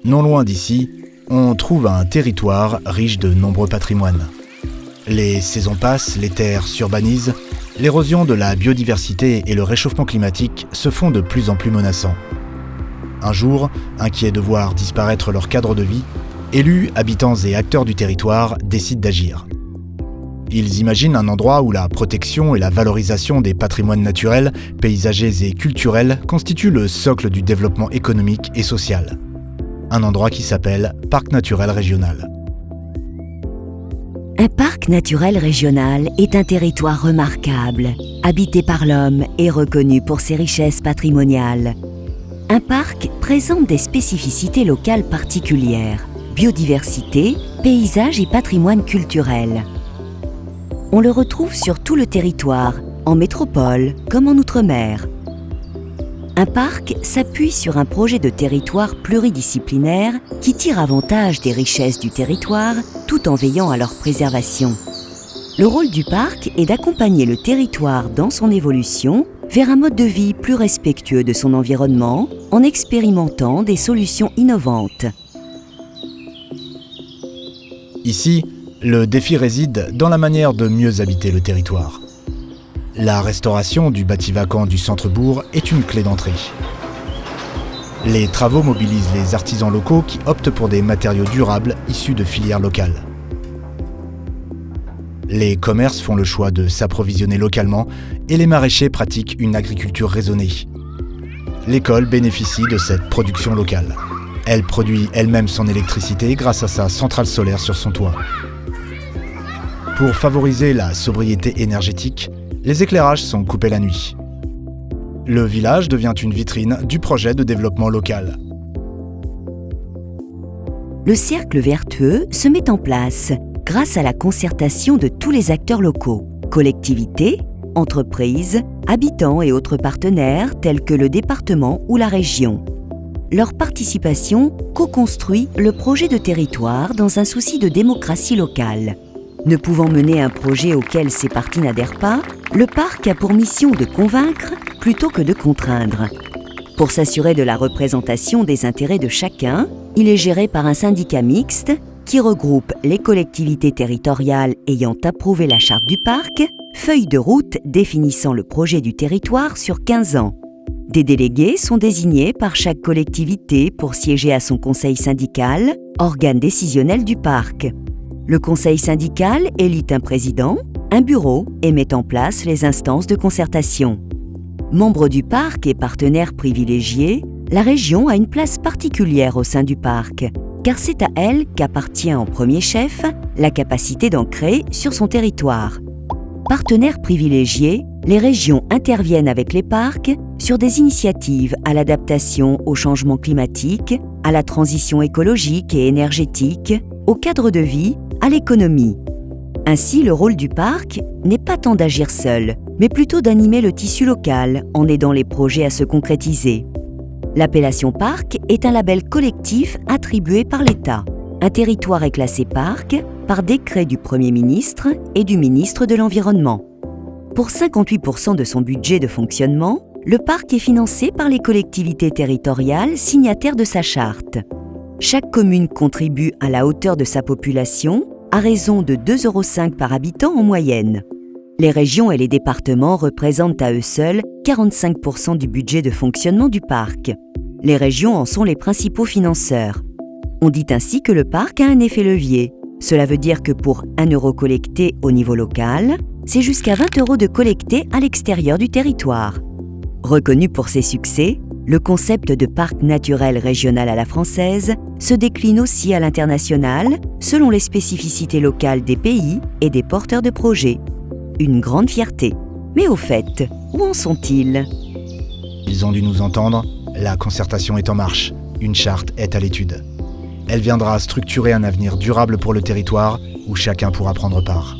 Non loin d'ici, on trouve un territoire riche de nombreux patrimoines. Les saisons passent, les terres s'urbanisent, l'érosion de la biodiversité et le réchauffement climatique se font de plus en plus menaçants. Un jour, inquiets de voir disparaître leur cadre de vie, élus, habitants et acteurs du territoire décident d'agir. Ils imaginent un endroit où la protection et la valorisation des patrimoines naturels, paysagers et culturels constituent le socle du développement économique et social. Un endroit qui s'appelle Parc naturel régional. Un parc naturel régional est un territoire remarquable, habité par l'homme et reconnu pour ses richesses patrimoniales. Un parc présente des spécificités locales particulières, biodiversité, paysages et patrimoine culturel. On le retrouve sur tout le territoire, en métropole comme en outre-mer. Un parc s'appuie sur un projet de territoire pluridisciplinaire qui tire avantage des richesses du territoire tout en veillant à leur préservation. Le rôle du parc est d'accompagner le territoire dans son évolution vers un mode de vie plus respectueux de son environnement en expérimentant des solutions innovantes. Ici, le défi réside dans la manière de mieux habiter le territoire. La restauration du bâti vacant du centre-bourg est une clé d'entrée. Les travaux mobilisent les artisans locaux qui optent pour des matériaux durables issus de filières locales. Les commerces font le choix de s'approvisionner localement et les maraîchers pratiquent une agriculture raisonnée. L'école bénéficie de cette production locale. Elle produit elle-même son électricité grâce à sa centrale solaire sur son toit. Pour favoriser la sobriété énergétique, les éclairages sont coupés la nuit. Le village devient une vitrine du projet de développement local. Le cercle vertueux se met en place grâce à la concertation de tous les acteurs locaux, collectivités, entreprises, habitants et autres partenaires tels que le département ou la région. Leur participation co-construit le projet de territoire dans un souci de démocratie locale. Ne pouvant mener un projet auquel ses parties n'adhèrent pas, le parc a pour mission de convaincre plutôt que de contraindre. Pour s'assurer de la représentation des intérêts de chacun, il est géré par un syndicat mixte qui regroupe les collectivités territoriales ayant approuvé la charte du parc, feuille de route définissant le projet du territoire sur 15 ans. Des délégués sont désignés par chaque collectivité pour siéger à son conseil syndical, organe décisionnel du parc. Le conseil syndical élit un président, un bureau et met en place les instances de concertation. Membre du parc et partenaire privilégié, la région a une place particulière au sein du parc, car c'est à elle qu'appartient en premier chef la capacité d'en créer sur son territoire. Partenaires privilégiés, les régions interviennent avec les parcs sur des initiatives à l'adaptation au changement climatique, à la transition écologique et énergétique, au cadre de vie, à l'économie. Ainsi, le rôle du parc n'est pas tant d'agir seul, mais plutôt d'animer le tissu local en aidant les projets à se concrétiser. L'appellation parc est un label collectif attribué par l'État. Un territoire est classé parc par décret du Premier ministre et du ministre de l'Environnement. Pour 58% de son budget de fonctionnement, le parc est financé par les collectivités territoriales signataires de sa charte. Chaque commune contribue à la hauteur de sa population à raison de 2,5 € par habitant en moyenne. Les régions et les départements représentent à eux seuls 45% du budget de fonctionnement du parc. Les régions en sont les principaux financeurs. On dit ainsi que le parc a un effet levier. Cela veut dire que pour 1 € collecté au niveau local, c'est jusqu'à 20 € de collecté à l'extérieur du territoire. Reconnu pour ses succès, le concept de parc naturel régional à la française se décline aussi à l'international selon les spécificités locales des pays et des porteurs de projets. Une grande fierté. Mais au fait, où en sont-ils ? Ils ont dû nous entendre, la concertation est en marche, une charte est à l'étude. Elle viendra structurer un avenir durable pour le territoire où chacun pourra prendre part.